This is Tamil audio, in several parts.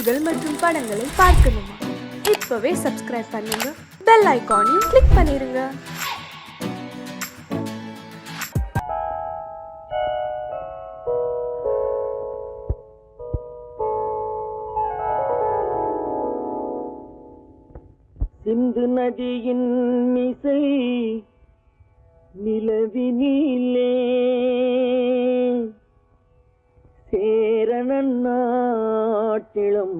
பாடல்கள் மற்றும் படங்களை பார்க்கணுமா? இப்பவே சப்ஸ்கிரைப் பண்ணுங்க, பெல் ஐகானையும் கிளிக் பண்ணிருங்க. சிந்து நதியின் மிசை நிலவினிலே சேரணன் நாட்டிளம்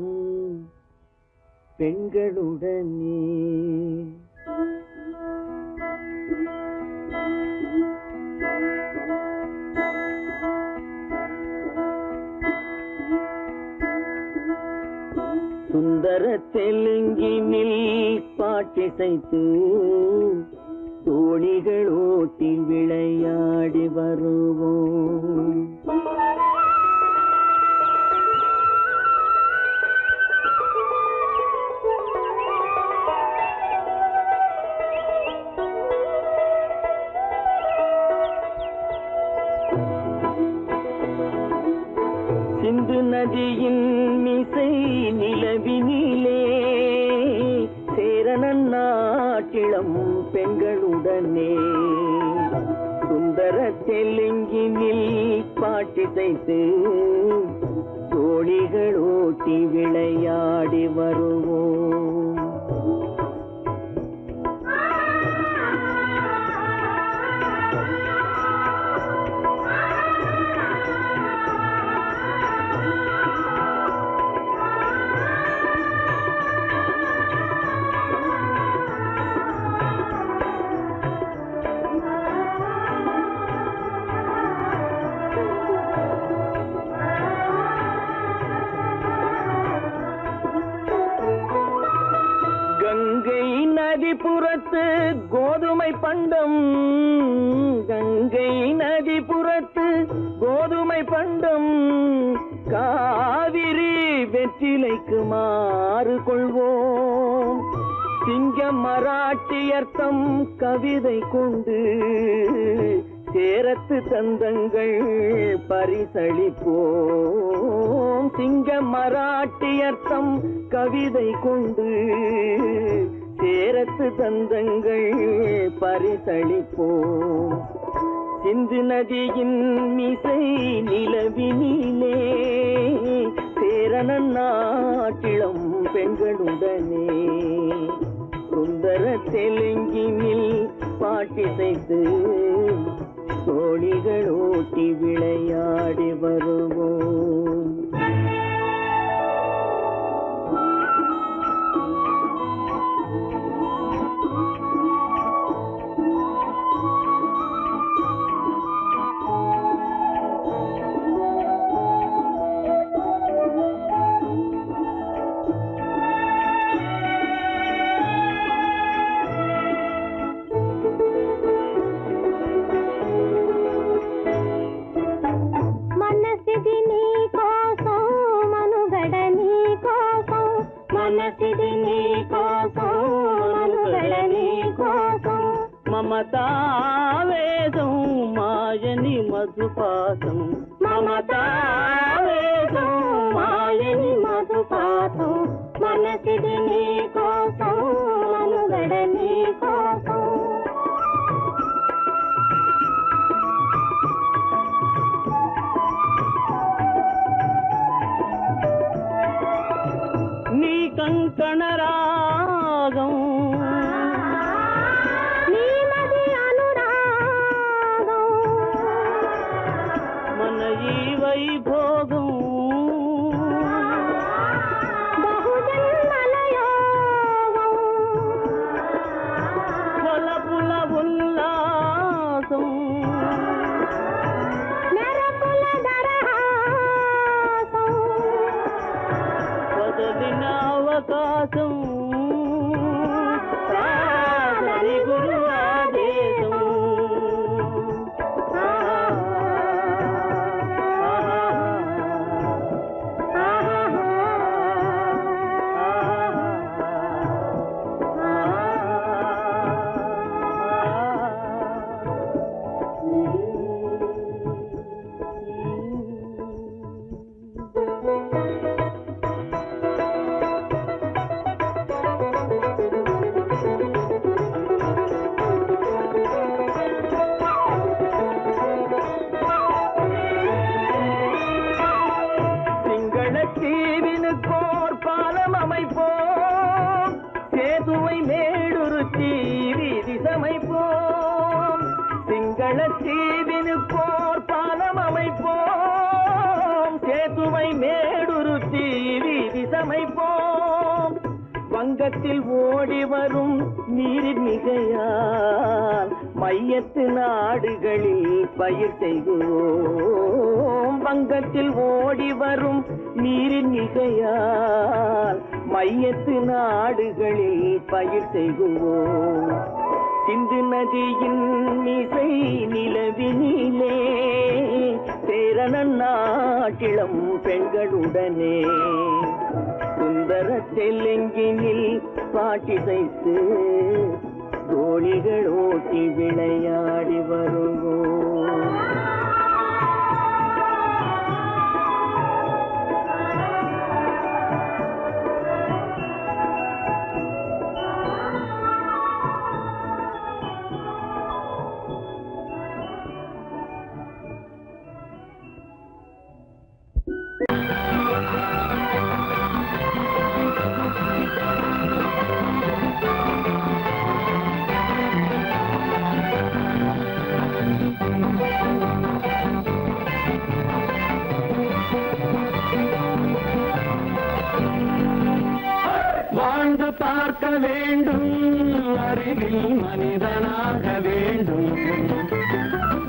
பெண்களுடனே சுந்தர தெலுங்கினில் பாட்டிசைத்து தோணிகள் ஓட்டி விளையாடி வருவோம். சிந்து நதியின் மிசை நிலவினிலே சேரணன் நாட்டிளம் பெண்களுடனே சுந்தர தெலுங்கினில் பாட்டிசைத்து தோணிகள் ஓட்டி விளையாடி வருவோம். கங்கை நதிபுறத்து கோதுமை பண்டம், கங்கை நதிபுறத்து கோதுமை பண்டம், காவிரி வெற்றிலைக்கு மாறு கொள்வோம். சிங்க மராட்டியர்த்தம் கவிதை கொண்டு சேரத்து தந்தங்கள் பரிசளிப்போம். சிங்க மராட்டியர்த்தம் கவிதை கொண்டு சேரத்து தந்தங்கள் பரிசளிப்போம். சிந்து நதியின் மிசை நிலவினிலே சேரணன் நாட்டிளம் பெண்களுடனே சுந்தர தெலுங்கினில் பாட்டிசைத்து தோணிகள் ஓட்டி விளையாடி வருவோம். మమతావేదం మాయని మధుపాతం, మమతావేదం మాయని మధుపాతం, మనసిది నీ కోసం మనుగడ నీ కోసం. నీ కంకణ రాగం వైభోగం బహుజన్మలయోగం కొలపుల ఉల్లాసం మెరపుల దరహాసం వదలిన అవకాశం సాగరి గురు ఆదేశం. தீவினுக்கோர் பாலம் அமைப்போம், சேதுவை மேடுருத்தி வீதி சமைப்போம். சிங்கள தீவினுக்கோர் பாலம் அமைப்போம், சேதுவை மேடுருத்தி வீதி சமைப்போம். வங்கத்தில் ஓடி வரும் நீரின் மிகையால் மையத்து நாடுகளில் பயிர் செய்கிறோம். வங்கத்தில் ஓடி வரும் நீரின் மிகையால் மையத்து நாடுகளில் பயிர் செய்கிறோம். சிந்து நதியின் மிசை நிலவினிலே சேரணன் நாட்டிளம் பெண்களுடனே சுந்தர தெலுங்கினில் பாட்டிசைத்து தோழிகள் ஓட்டி விளையாடி வருவோம். வாழ்ந்து பார்க்க வேண்டும், அறிவில் மனிதனாக வேண்டும்.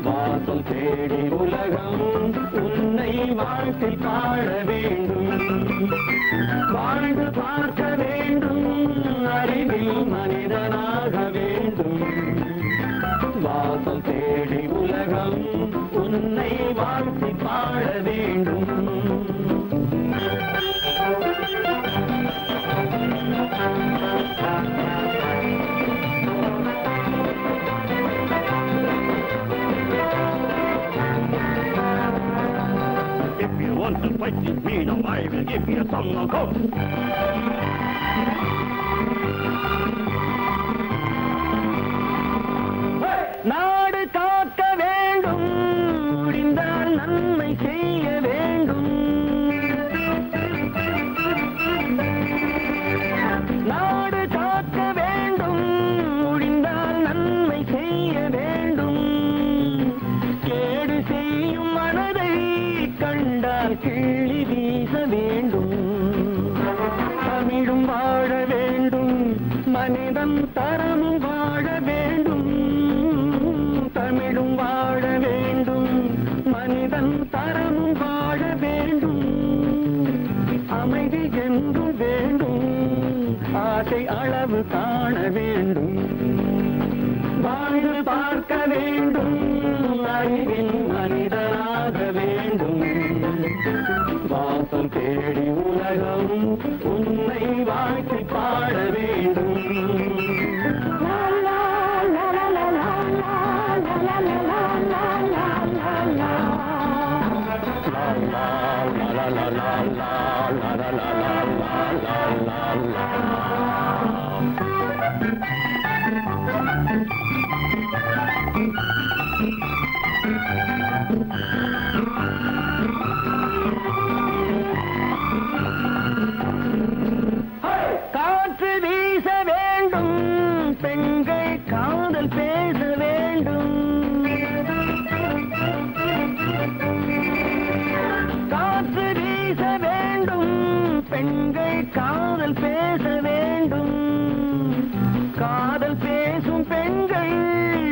வாசல் தேடி உலகம் உன்னை வாழ்த்தி பாட வேண்டும். வாழ்ந்து பார்க்க வேண்டும், அறிவில் மனிதனாக வேண்டும். வாசல் தேடி உலகம் உன்னை வாழ்த்தி பாட வேண்டும். If you want to fight with me, now I will give you some knockout. நாடு காக்க வேண்டும், முடிந்தால் நன்மை செய்ய வேண்டும். நாடு காக்க வேண்டும், முடிந்தால் நன்மை செய்ய வேண்டும். கேடு செய்யும் மனதை கண்டால் கிள்ளி வீச வேண்டும். தமிழும் வாழ வேண்டும், மனிதன் தரமும் வாழ வேண்டும். தமிழும் வாழ வேண்டும், மனிதன் தரமும் வாழ வேண்டும். அமைதி என்றும் வேண்டும், ஆசை அளவு காண வேண்டும். வாழ்ந்து பார்க்க வேண்டும், அறிவின் மனிதனாக வேண்டும். வாசம் தேடி உலகம் உன்னை வாழ்த்தி பாட வேண்டும். காற்று வீச வேண்டும், பெண்கள் காதல் பேச வேண்டும். காற்று வீச வேண்டும், பெண்கள் காதல் பேச வேண்டும். காதல் பேசும் பெண்கள்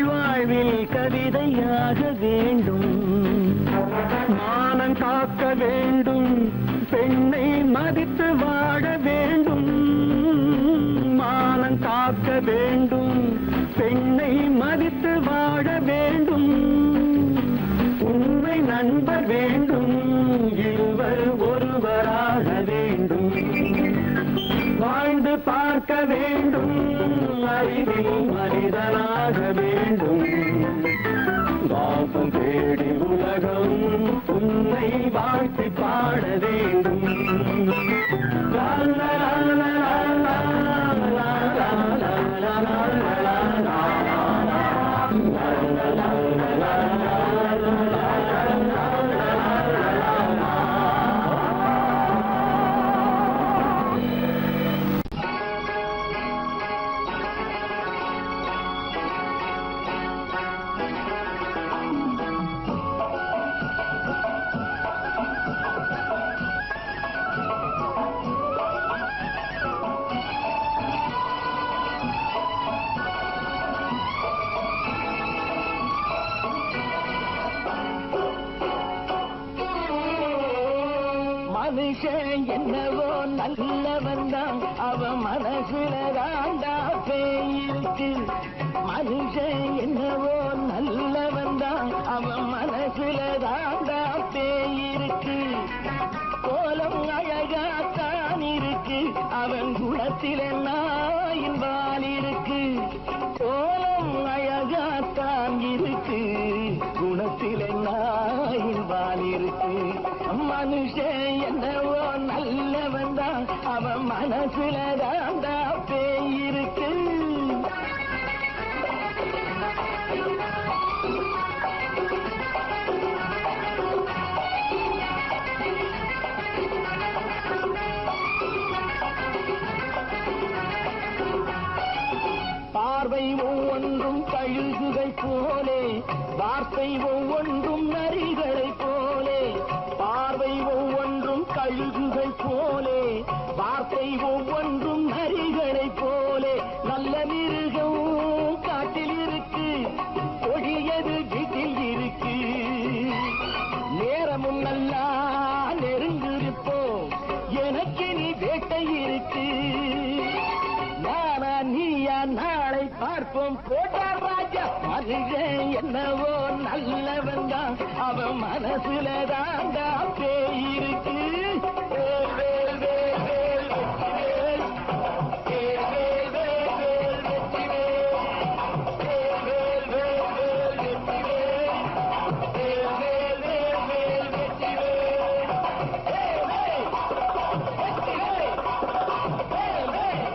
வாழ்வில் கவிதையாக வேண்டும். மானம் காக்க வேண்டும், பெண்ணை மதித்து வாழ வேண்டும். மானம் காக்க வேண்டும், பெண்ணை மதித்து வாழ வேண்டும். உண்மை நண்பர் வேண்டும், இருவர் ஒருவராக வேண்டும். வாழ்ந்து பார்க்க வேண்டும், அறிவில் மனிதனாக வேண்டும். வாசம் தேடி உலகம் உன்னை வாழ்த்தி பாட வேண்டும். லா லா லா லா லா லா லா லா லா லா. மனுஷன் என்னவோ நல்லவன் தான், அவன் மனசுல தாண்டா பேயிருக்கு. மனுஷன் என்னவோ நல்லவன் தான், அவன் மனசுல தாண்டா பேயிருக்கு. கோலம் அழகாத்தான் இருக்கு, அவன் குணத்தில நாயின் வால் இருக்கு. கோலம் அழகாத்தான் இருக்கு, குணத்தில நாயின் வால் இருக்கு. மனுஷன் என்னவோ நல்லவன் தான், அவன் மனசுல தாண்டா பேயிருக்கு. பார்வை ஒவ்வொன்றும் கழுகுகள் போலே, வார்த்தை ஒவ்வொன்றும் நரிகளை போலே. பார்வை ஒவ்வொன்றும் கழுகுகள் போலே, வார்த்தை ஒவ்வொன்றும் நரிகளை போலே. நல்ல மிருகம் காட்டில் இருக்கு, கொடியது வீட்டில் இருக்கு. நேரமும் நல்லா நெருங்கிருப்போம், எனக்கு நீ வேட்டை இருக்கு. நானா நீயா நாளை பார்ப்போம், போட்டார் ராஜா. மனுஷன் என்னவோ நல்லவன் தான், அவன் மனசுல தாண்டா பேயிருக்கு. வேல் வேல் வேல் வேல் வெற்றிவேல், வேல் வேல் வேல் வேல் வெற்றிவேல், வேல் வேல் வேல் வேல் வெற்றிவேல், வேல் வேல் வேல் வேல் வெற்றிவேல், வேல் வேல் வெற்றிவேல், வேல் வேல்.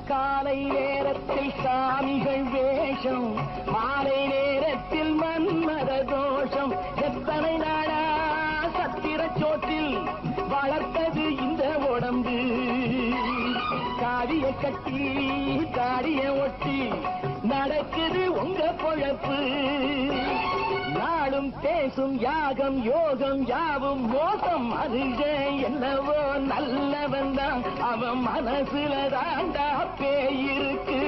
காலை நேரத்தில் சாமிகள் வேஷம், மாலை நேரத்தில் மன்மத தோஷம். எத்தனை நாளா சத்திர சோற்றில் வளர்த்தது இந்த உடம்பு. காவிய கட்டி தாடிய ஒட்டி நடக்குது உங்க பொழப்பு. நாளும் பேசும் யாகம் யோகம் யாவும் மோசம். மனுஷன் என்னவோ நல்லவன் தான், அவன் மனசுல தாண்டா பேயிருக்கு.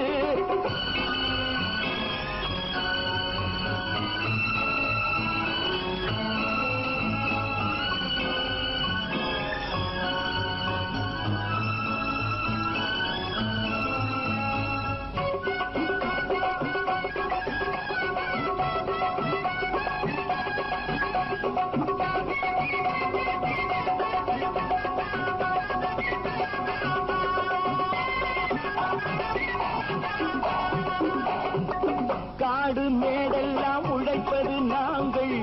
காடு மேடெல்லாம் உழைப்பது நாங்கள்,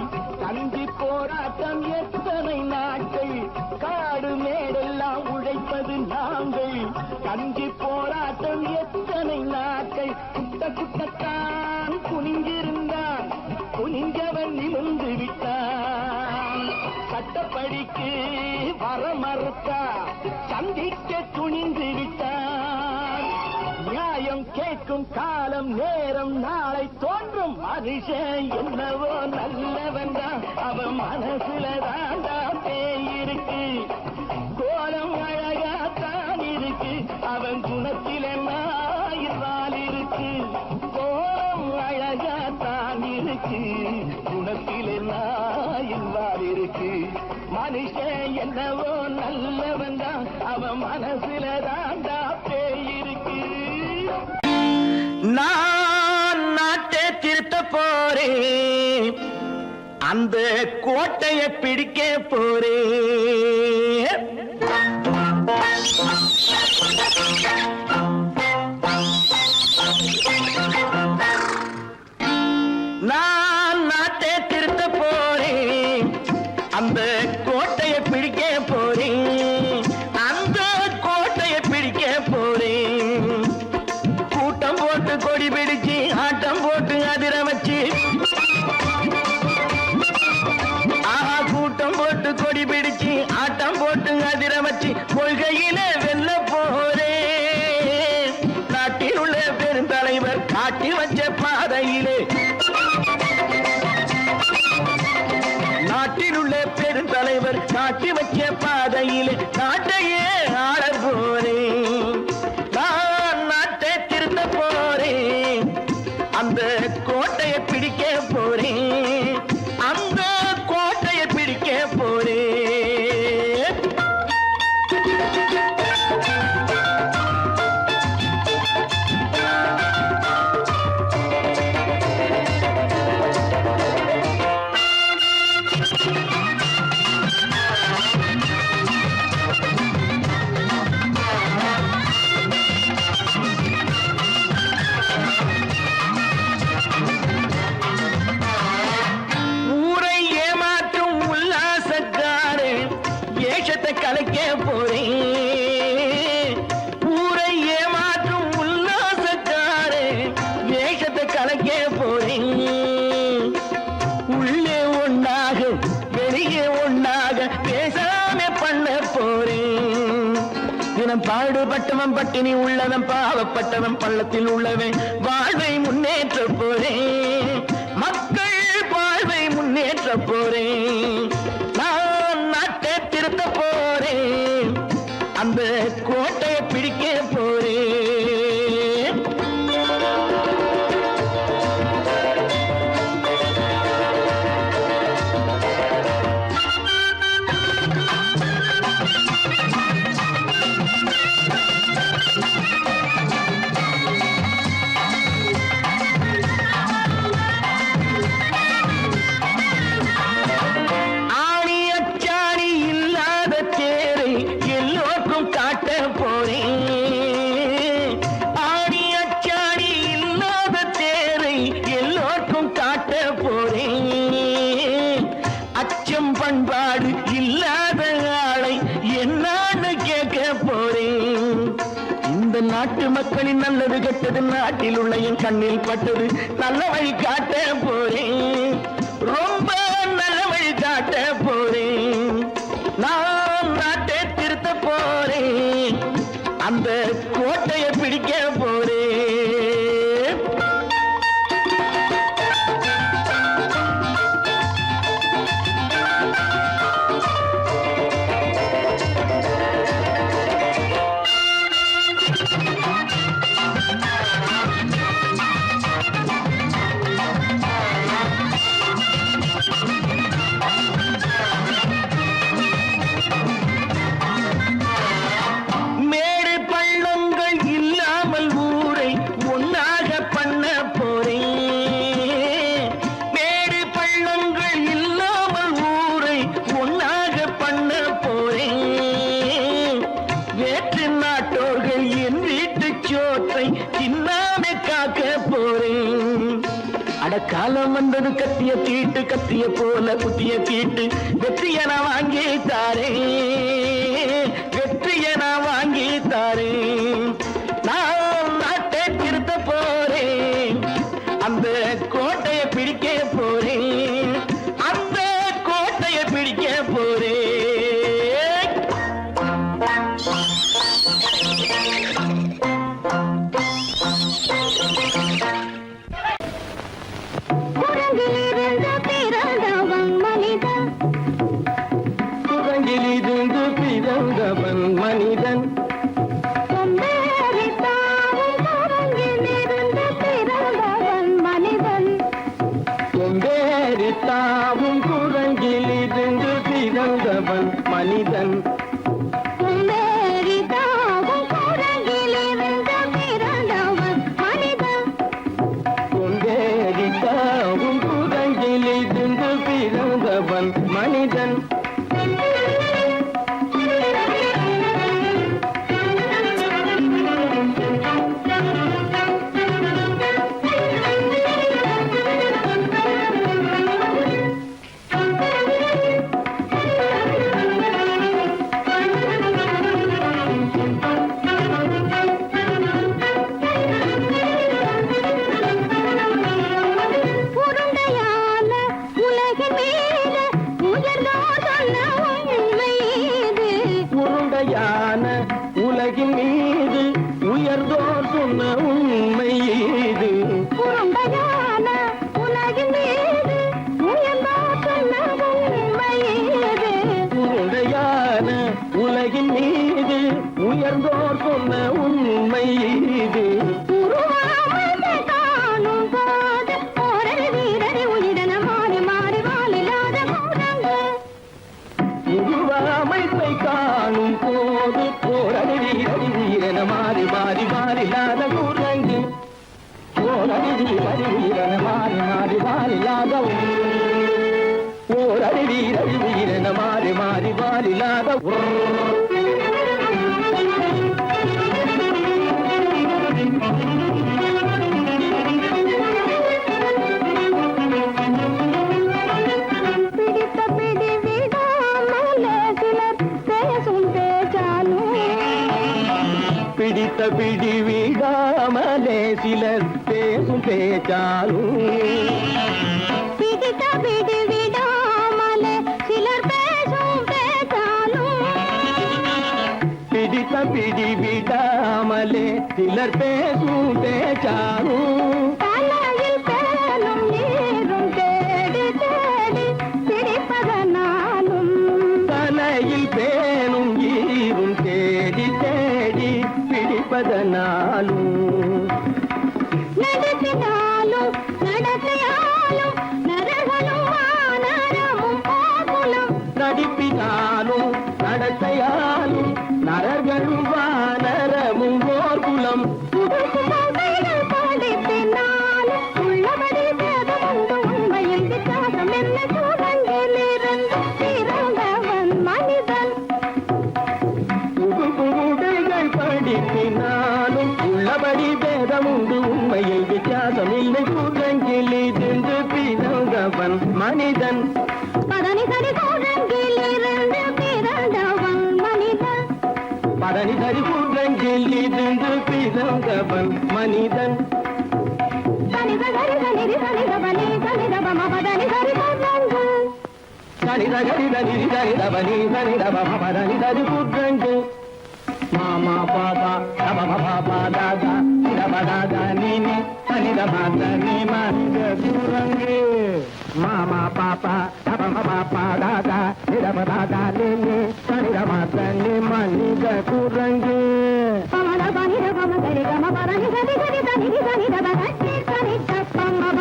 கஞ்சி போராட்டம் எத்தனை நாட்கள். காடு மேடெல்லாம் உழைப்பது நாங்கள், கஞ்சி போராட்டம் எத்தனை நாட்கள். குட்ட குட்டத்தான் குனிஞ்சிருந்தான், குனிஞ்சவன் நிமிர்ந்து விட்டான். சட்டப்படிக்கு வர மறுத்தா, சந்திக்க துணிந்து விட்டான். நியாயம் கேட்கும் காலம் நேரம் நாளை தோன்றும். மனுஷன் என்னவோ நல்லவன் தான், அவன் மனசுல தாண்டா பேயிருக்கு. கோலம் அழகாத்தான் இருக்கு, அவன் குணத்தில நாயிரால் இருக்கு. கோலம் அழகாத்தான் இருக்கு, குணத்தில நாயிரால் இருக்கு. மனுஷன் என்னவோ நல்லவன் தான், அவன் மனசுல தாண்டா பேயிருக்கு. நான் நாட்டை திருத்த போறேன், அந்த கோட்டையை பிடிக்க போறேன். நான் நாட்டை திருத்த போறேன், அந்த கோட்டையை பிடிக்க போறேன். அந்த கோட்டையை பிடிக்க போறேன். கூட்டம் போட்டு கொடி பிடிச்சு ஆட்டம் போட்டு அதிர வச்சு, ஆஹா கூட்டம் போட்டு கொடி பிடிச்சு ஆட்டம் பாதையிலே நாட்டையே ஆள போறேன். நான் நாட்டை திருத்த போறேன், அந்த கோட்டையை பிடிக்க போறேன், அந்த கோட்டையை பிடிக்க போறேன். ஊரை ஏமாற்றும் உல்லாசக்காரன் ஏஷத்தை கலைக்க போறேன். ஊரை ஏமாற்றும் உல்லாசக்காரன் ஏஷத்தை கலைக்க போறேன். உள்ளே ஒண்ணாக வெளியே ஒண்ணாக பேசாம பண்ண போறேன். தினம் பாடுபட்டவன் பட்டினி உள்ளவன் பாவப்பட்டவன் பள்ளத்தில் உள்ளவன் வாழ்வை முன்னேற்ற போறேன். மக்கள் வாழ்வை முன்னேற்ற போறேன். நான் நாட்டை திருத்த போறேன், அந்த கோட்டையை பிடிக்க போறேன். ஆணி அச்சாணி இல்லாத தேரை எல்லோருக்கும் காட்ட போறேன். ஆணி அச்சாணி இல்லாத தேரை எல்லோருக்கும் காட்ட போறேன். அச்சம் பண்பாடு இல்லாத ஆளை என்னான்னு கேட்க போறேன். இந்த நாட்டு மக்களின் நல்லது கெட்டது நாட்டில் உள்ள என் கண்ணில் பட்டது நல்ல வழி காட்ட போறேன். ரொம்ப நல்ல வழி காட்ட போறேன். நான் நாட்டை திருத்த போறேன், அந்த கோட்டையை பிடிக்க போறேன். மேடு பள்ளங்கள் இல்லாமல் ஊரை ஒன்னாக பண்ண போறேன். மேடு பள்ளங்கள் இல்லாமல் ஊரை ஒன்னாக பண்ண போறேன். வேற்று நாட்டோர்கள் என் வீட்டு சோற்றை தின்னாமே காக்க போறேன். அடக்காலம் வந்தது கத்திய தீட்டு, கத்திய போல குத்திய தீட்டு வெற்றிய நான் வாங்கி தாரேன், வெற்றிய நான் வாங்கி தாரேன். நான் நாட்டை திருத்த போறேன், அந்த கோட்டையை பிடிக்க போறேன், அந்த கோட்டையை பிடிக்க போறேன். குரங்கிலிருந்து பிறந்தவன் மனிதன், கொம்பேறித்தாவும் குரங்கிலிருந்து பிறந்தவன் மனிதன். கொம்பேறித்தாவும் குரங்கிலிருந்து பிறந்தவன் மனிதன். உருண்டையான உலகின் மீது உயர்ந்தோர் சொன்ன உண்மை இது. உருண்டையான உலகின் மீது உயர்ந்தோர் சொன்ன உண்மை இது. உருண்டையான மீது உயர்ந்தோர் சொன்ன உண்மை இது. உருவாமை காணும் போது ஓரடி வீரடி உயிரென மாறி மாறி வாலில்லாத குரங்கு. உருவாமைப்பை காணும் போது போரடி வீரடி வீரன மாறி மாறி வாலில்லாத குரங்கு. போரடி வீரடி வீரன மாறி மாறி வாலில்லாத ஓரடி வீரடி வீரன மாறி மாறி வாலில்லாத பிடித்த பிடி விடாமலே சிலர் பேசும் பேச்சாலும். பிடித்த பிடி விடாமலே சிலர் பேசும் பேச்சாலும். பிடித்த பிடி விடாமலே சிலர் பேசும் பேச்சாலும். பிடித்த பிடி விடாமலே சிலர் பேசும் பேச்சாலும். தலையில் பேனும் நீரும் தேடி தேடி பிடிப்பதனாலும். தலையில் பேனும் ஈரும் தேடி தேடி பிடிப்பதனாலும். நடத்தினாலும் நடத்தையாலும் நரகளும் வானரமும் போகுலும். நடிப்பினாலும் நடத்தையாலும் நரர்களும் வானரமும் ஓர்குலம். புதுமைகள் படிப்பினாலும் உள்ளபடி பேதமுண்டு உண்மையில் வித்தியாசம் என்ன சூழங்கிலிருந்து பிறந்தவன் மனிதன். புதுமைகள் படிப்பினாலும் உள்ளபடி பேதமுண்டு உண்மையில் வித்தியாசம் இல்லை. குரங்கிலிருந்து பிறந்தவன் மனிதன். பதனி சரி சூழங்கிலிருந்து பிறந்தவன் மனிதன். பதனி சரி குரங்கிலிருந்து பிறந்தவன் மனிதன். சனித சரி சனிதி சனிதபனி சனிதபம பதனி சரி சூழங்கு. சனித கரித நிதி சரிதபனி சரிதபம பதனி சரி குரங்கு. மாமா பாபா தப பாபா தாதா தப தாதா நீனி சனித மாத நீ மனித குரங்கு. மாமா பாப்பா தப பாப்பா தாதா தப தாதா நீனி சனித மாத நீ மனித குரங்கு. பமத பனித பம சரி கம பதனி சரி சரி சனிதி சனிதப சனி சனி தப்பமப.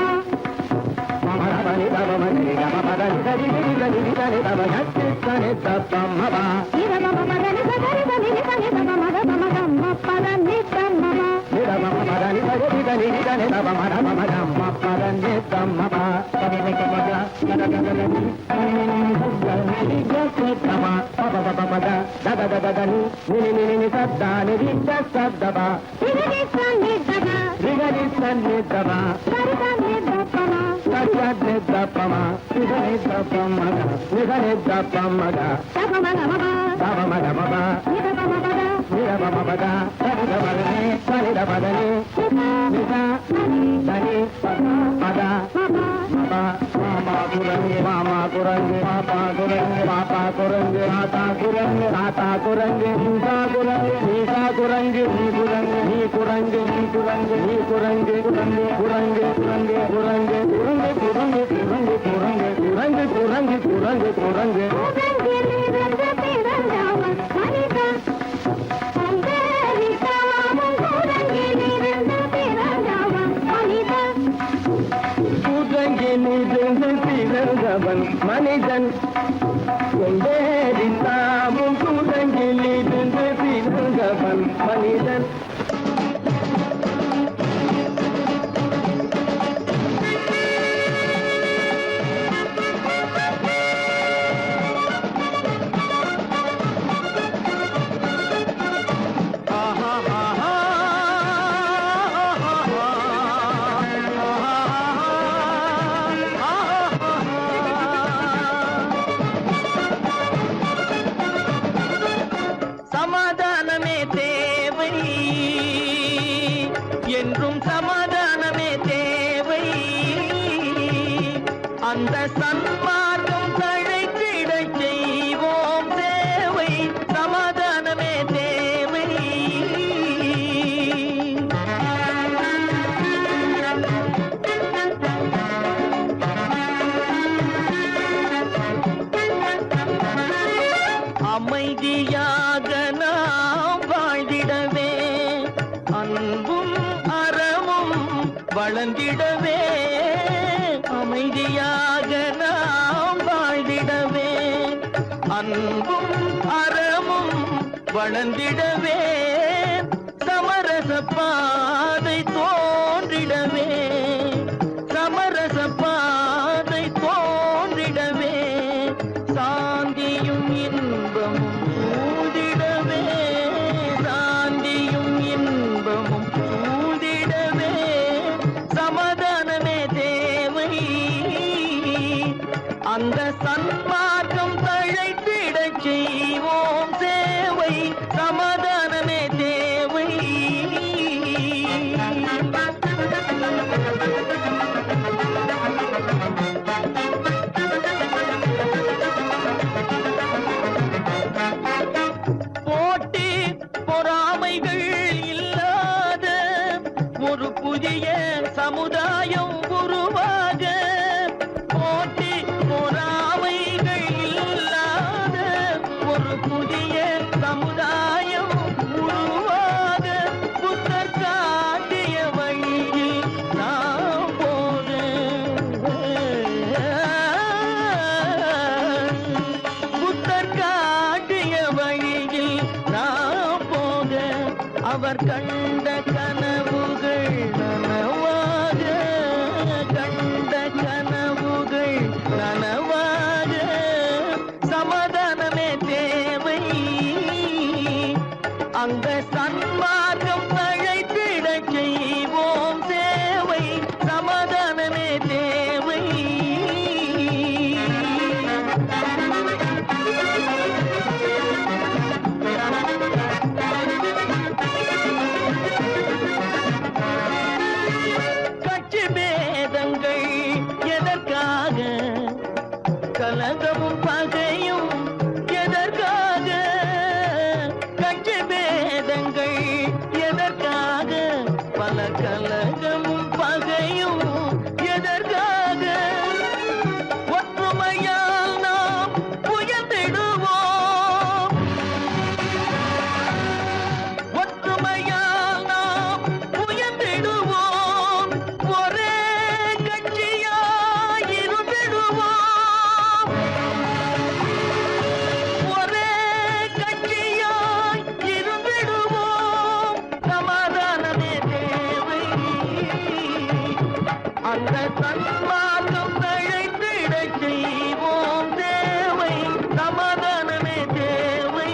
மமர பனி தப மரி கம பதனி சரி சரி சனி சனி தப சனி சனி தப்பமப. இதபம பதனி சரி சனிதி சனிதப மத பம கம்ம பதனி தம்மப. நிதம பதனி சரி சனி சனி தப மர மம கம்ம பதனி தம்மப. பதனி கமக கதகதனி நினி ஜசதம பப பப பத தத தத தனி நினி நினி சத்த நினி ஜசதப. இதனி சனிதப ரிகரி சன்னிதப சரி சனிதபம. சரி தப்பம நிதனி தப்பமக நிதனி தப்பமக தபம கமப தப மக மப இதபம பத நிதம பத சனித பதனி சனித பதனி நித தனி பத மப மாமா குரங்கு மாமா குரங்கு பாப்பா குரங்கு பாப்பா குரங்கு ஆத்தா குரங்கு ஆத்தா குரங்கு நீசா குரங்கு நீசா குரங்கு நீ குரங்கு நீ குரங்கு நீ குரங்கு நீ குரங்கு குரங்கு குரங்கு குரங்கு குரங்கு குரங்கு குரங்கு குரங்கு குரங்கு குரங்கு குரங்கு குரங்கு. உலகிலிருந்து பிறந்தவன் மனிதன். அந்தரித்தாமும் உலகிலிருந்து பிறந்தவன் மனிதன். குரங்கிலிருந்து பிறந்தவன் மனிதன். கொண்டேரித்தாமும் குரங்கிலிருந்து பிறந்தவன் மனிதன். சமாதானமே தேவை என்றும் சமாதானமே தேவை. அந்த சன்மார்க்கம் தழைத்திடச் செய்வோம் சேவை. சமாதானமே தேவை. அமைதியாக வளர்ந்திடவே சமரச பாதை தோன்றிடவே சமரச பாதை தோன்றிடவே சாந்தியும் இன்பமும் சூழ்ந்திடவே சாந்தியும் இன்பமும் சூழ்ந்திடவே சமாதானமே தேவை அந்த சன்மார்க்கம் தழைத்திடச் செய்வோம் சேவை சமாதானமே தேவை போட்டி பொறாமைகள் இல்லாத ஒரு புதிய சமுதாயம் உருவாக போட்டி பொறாமைகள் இல்லாத ஒரு புதிய சமுதாயம் உருவாக புத்தர் காட்டிய வழியில் நாம் போக புத்தர் காட்டிய வழியில் நாம் போக அவர் கண்ட கனவுகள் நனவாக கண்ட கனவுகள் நனவாக சமாதானமே தேவை அங்க சன்மார்க்கம் தழைத்திடச் செய்வோம் சேவை சமாதானமே தேவை கட்சி பேதங்கள் எதற்காக கலகமும் பகையும் எதற்காக கட்சி பேதங்கள் எதற்காக பல கலகமும் பகையும் எதற்காக ஒற்றுமையால் நாம் உயர்ந்திடுவோம் ஒற்றுமையால் நாம் உயர்ந்திடுவோம் ஒரே கட்சியாய் இருந்திடுவோம் ஒரே கட்சியாய் இருந்திடுவோம் சமாதானமே தேவை அந்த சன்மார்க்கம் தழைத்திடச் செய்வோம் தேவை சமாதானமே தேவை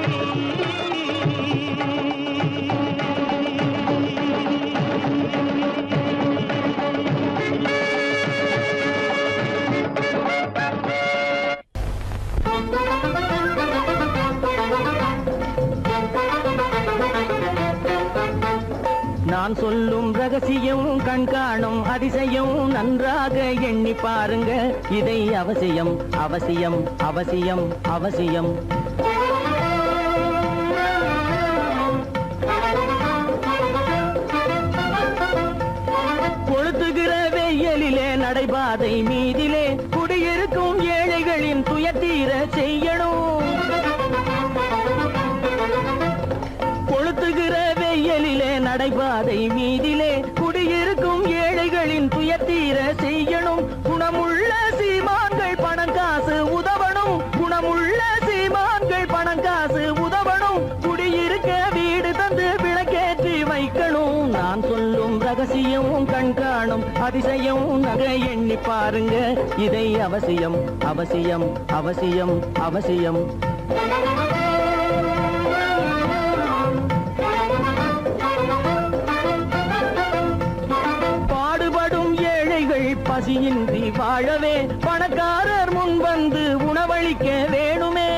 நான் சொல்லும் ரகசியம் கண்காணும் அதிசயம் நன்றாக எண்ணி பாருங்க இதை அவசியம் அவசியம் அவசியம் அவசியம் கொளுத்துகிற வெயிலிலே நடைபாதை மீதிலே குடியிருக்கும் ஏழைகளின் துயத்தீர செய்யணும் கொளுத்துகிற வெயிலிலே நடைபாதை மீதிலே குடியிருக்கும் ஏழைகளின் துயத்தீர செய்யணும் குணமுள்ள சீமான்கள் பணம் காசு உதவணும் குணமுள்ள சீமான்கள் பணம் காசு உதவணும் குடியிருக்க வீடு தந்து விளக்கேற்றி வைக்கணும் நான் சொல்லும் ரகசியம் கண்காணும் அதிசயம் நகை எண்ணி பாருங்க இதை அவசியம் அவசியம் அவசியம் அவசியம் பாடுபடும் ஏழைகள் பசியின்றி வாழவே பணக்காரர் முன் வந்து உணவளிக்க வேணுமே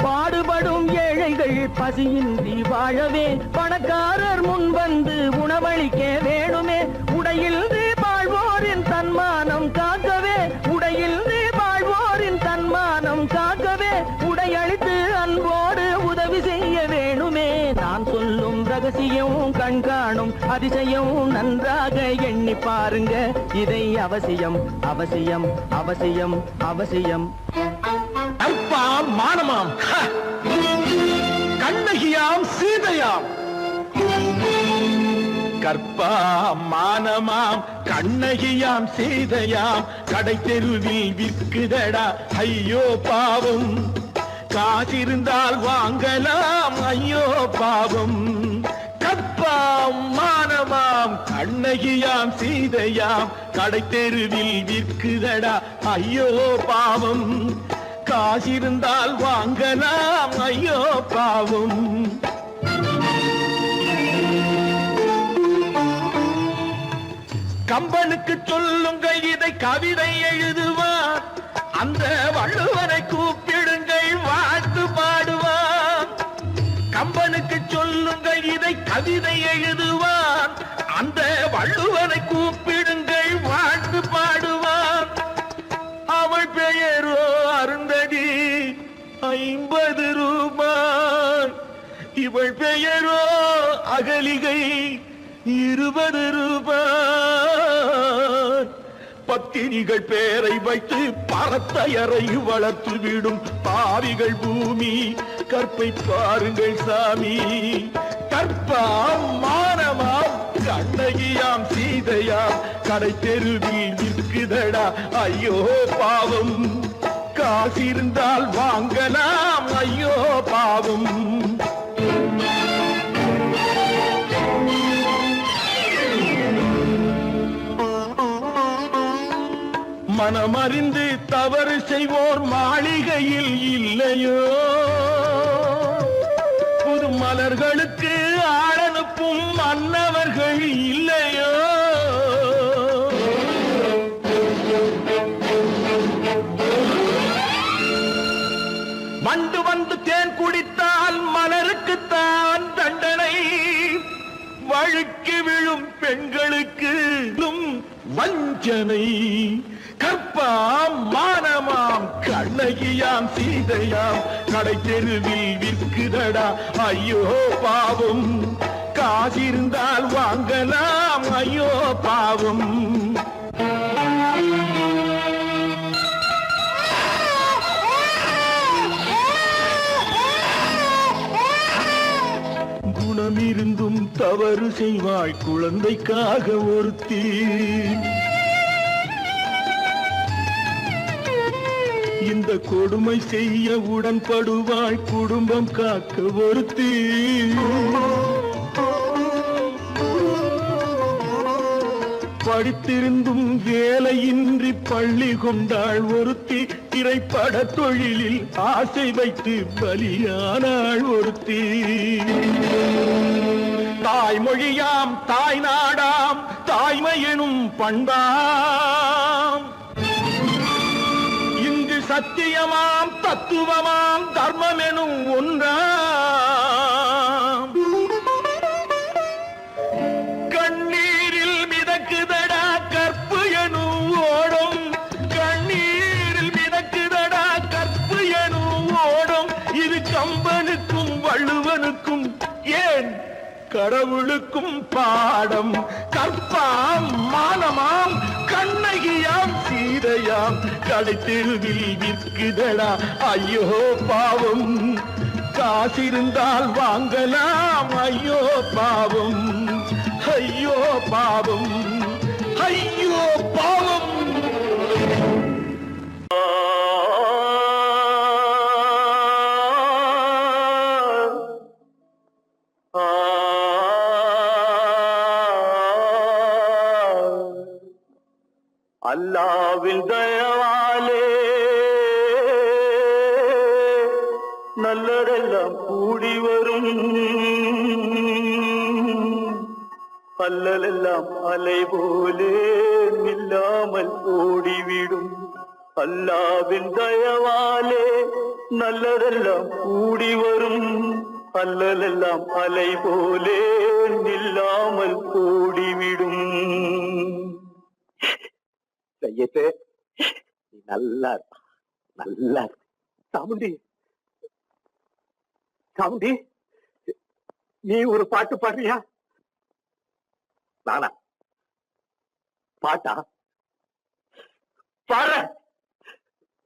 பாடுபடும் ஏழைகள் பசியின்றி வாழவே பணக்காரர் முன் வந்து உணவளிக்க வேணுமே உடையில் வாழ்வோரின் தன்மானம் காக்கவே உடையில் வாழ்வோரின் தன்மானம் காக்கவே உடையளித்து அன்போடு உதவி செய்ய வேணுமே நான் சொல்லும் ரகசியம் கண்காணும் அதிசயம் நன்றாக எண்ணி பாருங்க இதை அவசியம் அவசியம் அவசியம் அவசியம் கற்பாம் மானமாம் கண்ணகியாம் சீதையாம் கற்பாம் மானமாம் கண்ணகியாம் சீதையாம் கடை தெருவில் விற்குதடா ஐயோ பாவம் காசிருந்தால் வாங்கலாம் ஐயோ பாவம். கற்பாம் மானமாம் கண்ணகியாம் சீதையாம் கடை தெருவில் விற்குதடா ஐயோ பாவம். காசிருந்தால் வாங்கலாம் ஐயோ பாவம். கம்பனுக்கு சொல்லுங்கள் இதை கவிதை எழுதுவார். அந்த வள்ளுவனை கூப்பிடுங்கள் வாழ்த்து பாடுவார். கம்பனுக்கு சொல்லுங்கள் இதை கவிதை எழுதுவார். அந்த வள்ளுவனை கூப்பிடுங்கள் வாழ்த்து பாடுவார். அவள் பெயரோ அருந்ததி 50 ரூபாய். இவள் பெயரோ அகலிகை 20 ரூபாய். பத்தினிகள் பேரை வைத்து பரத்தையறை வளர்த்து விடும் பாவிகள் பூமி. கற்பை பாருங்கள் சாமி. கற்பாம் மானமாம் கண்ணகியாம் சீதையாம் கடை தெருவில் நிற்குதடா ஐயோ பாவம். காசிருந்தால் வாங்கலாம் ஐயோ பாவம். மனமறிந்து தவறு செய்வோர் மாளிகையில் இல்லையோ. புது மலர்களுக்கு ஆளனுப்பும் மன்னவர்கள் இல்லையோ. வண்டு வந்து தேன் குடித்தால் மலருக்குத்தான் தண்டனை. வழுக்கி விழும் பெண்களுக்கு வஞ்சனை. கற்பாம் மானமாம் கண்ணகியாம் சீதையாம் கடை தெருவில் விற்குதடா ஐயோ பாவம். காசிருந்தால் வாங்கலாம் ஐயோ பாவம். குணமிருந்தும் தவறு செய்வாய் குழந்தைக்காக ஒருத்தி. இந்த கொடுமை செய்ய உடன்படுவாய் குடும்பம் காக்க ஒருத்தி. படித்திருந்தும் வேலையின்றி பள்ளி கொண்டாள் ஒருத்தி. திரைப்பட தொழிலில் ஆசை வைத்து பலியானாள் ஒருத்தி. தாய்மொழியாம் தாய் நாடாம் தாய்மை எனும் பண்பாம். இங்கு சத்தியமாம் தத்துவமாம் தர்மம் எனும் ஒன்றாம். கண்ணீரில் மிதக்குதடா கற்பு எனும் ஓடும். கண்ணீரில் மிதக்குதடா கற்பு எனும் ஓடும். இது கம்பனுக்கும் வள்ளுவனுக்கும் ஏன் கடவுளுக்கும் பாடம். கற்பாம் மானமாம் கண்ணகியாம் சீதையாம் கடை தெருவில் விற்குதடா ஐயோ பாவம். காசிருந்தால் வாங்கலாம் ஐயோ பாவம். ஐயோ பாவம். ஐயோ பாவம். அல்லாவின் தயவாலே நல்லதெல்லாம் கூடி வரும். அல்லலெல்லாம் அலை போலே நில்லாமல் ஓடிவிடும். அல்லாவின் தயவாலே நல்லதெல்லாம் கூடி வரும். அல்லலெல்லாம் அலை போலே நில்லாமல் ஓடிவிடும். கையத்தே நீ நல்லா நல்லா சாமுண்டி. சாமுண்டி நீ ஒரு பாட்டு பாடுறியா? நானா பாட்டா பாடுற?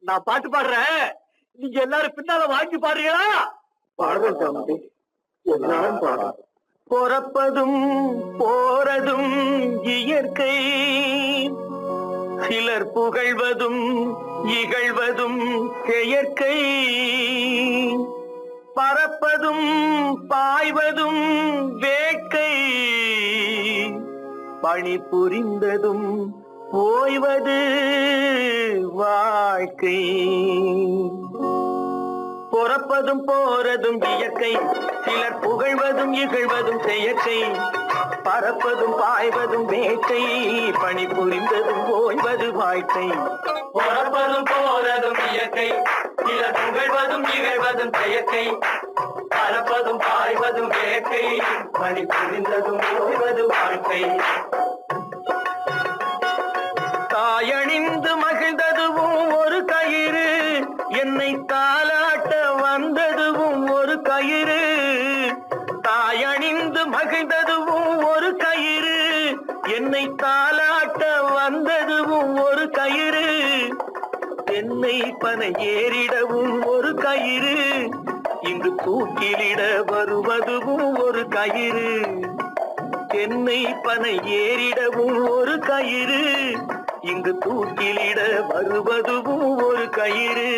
நான் பாட்டு பாடுறேன், நீங்க எல்லாரும் பின்னால வாங்கி பாடுறீங்களா? பாடுறேன் சாமுண்டி, எல்லாரும் பாடுற. பிறப்பதும் போறதும் இயற்கை. சிலர் புகழ்வதும் இகழ்வதும் செயற்கை. பறப்பதும் பாய்வதும் வேட்கை, பணி புரிந்ததும் ஓய்வது வாழ்க்கை. பொறப்பதும் போறதும் இயற்கை, சிலர் புகழ்வதும் இகழ்வதும் செயற்கை. பறப்பதும் பாய்வதும் வேட்கை, பணி புரிந்ததும் ஓய்வது வாழ்க்கை. பொறப்பதும் போறதும் இயற்கை, சிலர் புகழ்வதும் இகழ்வதும் செயற்கை. பறப்பதும் பாய்வதும் வேட்கை, பணி புரிந்ததும் ஓய்வது வாழ்க்கை. தாயணிந்து மகிழ்ந்ததுவும் ஒரு கயிறு, என்னை தாலாட்ட வந்ததுவும் ஒரு கயிறு. தாயணிந்து மகிழ்ந்ததுவும் ஒரு கயிறு, என்னை தாலாட்ட வந்ததுவும் ஒரு கயிறு. தென்னை பனை ஏறிடவும் ஒரு கயிறு, இங்கு தூக்கிலிட வருவதுவும் ஒரு கயிறு. தென்னை பனை ஏறிடவும் ஒரு கயிறு, இங்கு தூக்கிலிட வருவதுவும் ஒரு கயிறு.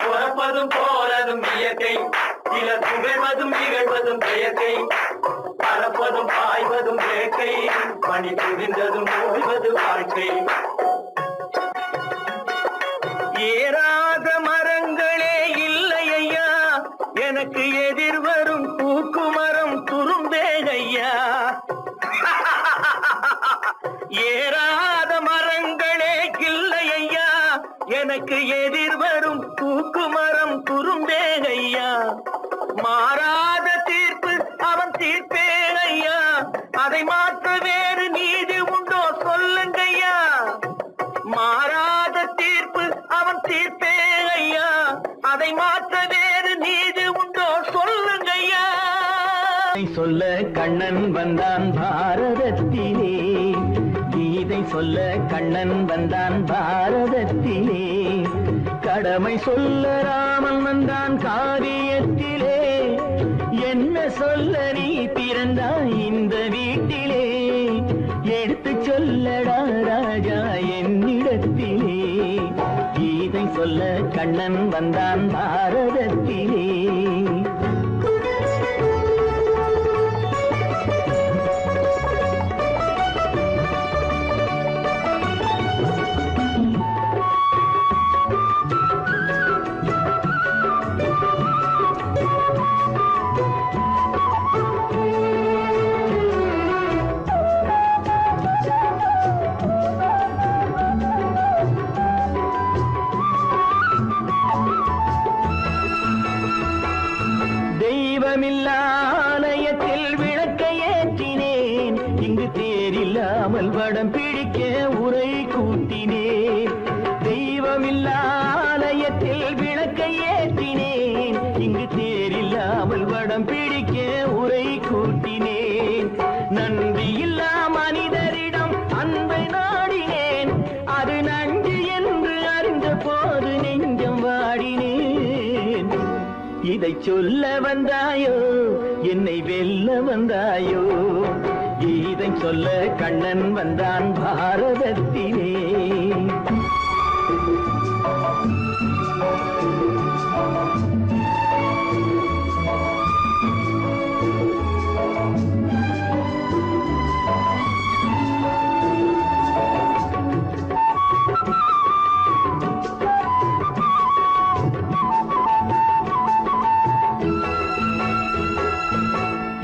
பொறப்பதும் போறதும் இயற்கை, சிலர் புகழ்வதும் இகழ்வதும் செயற்கை. பறப்பதும் பாய்வதும் வேட்கை, பணி புரிந்ததும் ஓய்வது வாழ்க்கை. ஏறாத மரங்களே இல்லை ஐயா, எனக்கு எதிர் வரும் பூக்கு மரம் துரும்பே ஐயா. ஏறாத மரங்களே இல்லை ஐயா, எனக்கு எதிர் வரும் பூக்கு மரம் துரும்பே ஐயா. மாறாத தீர்ப்பு அவன் தீர்ப்பே ஐயா, அதை மாற்ற வேறு நீதி உண்டோ சொல்லுங்கய்யா. மாறாத தீர்ப்பு அவன் தீர்ப்பே ஐயா, அதை மாற்ற வேறு நீதி உண்டோ சொல்லுங்கய்யா. சொல்ல கண்ணன் வந்தான் பாரதத்திலே, கீதை சொல்ல கண்ணன் வந்தான் பாரதத்திலே. கடமை சொல்ல ராமன் வந்தான் காரியத்திலே. என்ன சொல்ல நீ பிறந்தாய் இந்த வீட்டிலே, எடுத்து சொல்லடா ராஜா என்னிடத்திலே. கீதை சொல்ல கண்ணன் வந்தான் பாரதத்திலே. ஆலயத்தில் விளக்கை ஏற்றினேன், இங்கு தேரில்லாமல் வடம் பிடிக்க உரை கூட்டினேன். தெய்வமில்லா ஆலயத்தில் விளக்கை ஏற்றினேன், இங்கு தேரில்லாமல் வடம் பிடிக்க உரை கூட்டினேன். நன்றியில்லா மனிதரிடம் அன்பை நாடினேன், அது நன்றி என்று அறிந்த போது நெஞ்சம் வாடினேன். இதை சொல்ல வந்தாயோ என்னை வெல்ல வந்தாயோ, இதை சொல்ல கண்ணன் வந்தான் பாரதத்திலே.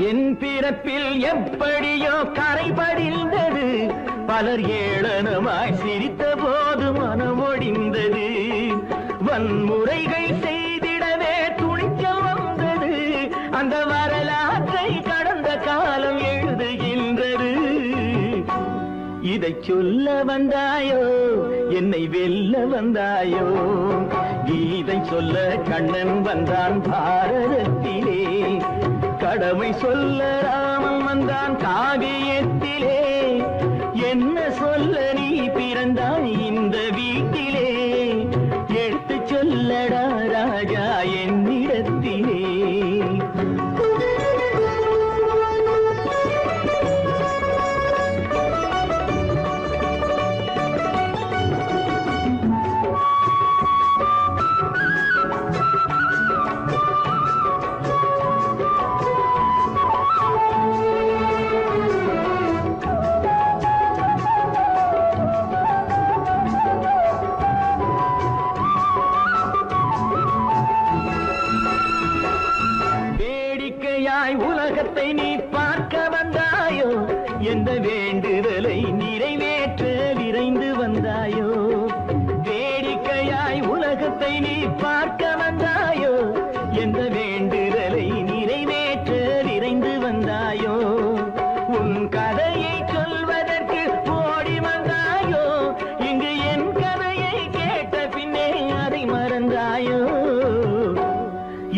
என் பிறப்பில் எப்படியோ கரை படிந்தது, பலர் ஏளனமாய் சிரித்த போது மனமொடிந்தது. வன்முறைகள் செய்திடவே துணிச்சல் வந்தது, அந்த வரலாற்றை கடந்த காலம் எழுதுகின்றது. இதை சொல்ல வந்தாயோ என்னை வெல்ல வந்தாயோ, கீதை சொல்ல கண்ணன் வந்தான் பாரதத்திலே. கடமை சொல்ல ராமன் வந்தான் காவியத்திலே. என்ன சொல்ல நீ பிறந்தாய் இந்த வீட்டிலே, எடுத்து சொல்லடா ராஜா என்னிடத்திலே. உலகத்தை நீ பார்க்க வந்தாயோ எந்த வேண்டுதலை நிறைவேற்ற விரைந்து வந்தாயோ வேடிக்கையாய் உலகத்தை நீ பார்க்க வந்தாயோ எந்த வேண்டுதலை நிறைவேற்ற விரைந்து வந்தாயோ உன் கதையை சொல்வதற்கு ஓடி வந்தாயோ இங்கு என் கதையை கேட்ட பின்னே அதை மறந்தாயோ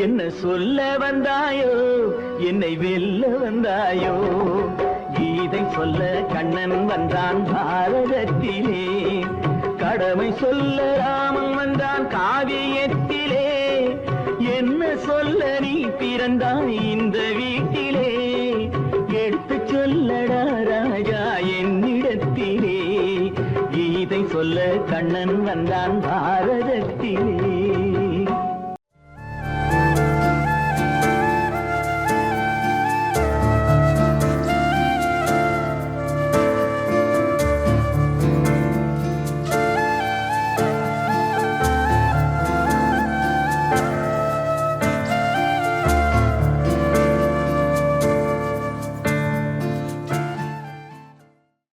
என்ன சொல்ல வந்தாயோ என்னை வெல்ல வந்தாயோ கீதை சொல்ல கண்ணன் வந்தான் பாரதத்திலே கடமை சொல்ல ராமன் வந்தான் காவியத்திலே என்ன சொல்ல நீ பிறந்தாய் இந்த வீட்டிலே எடுத்து சொல்லடா ராஜா என்னிடத்திலே கீதை சொல்ல கண்ணன் வந்தான் பாரதத்திலே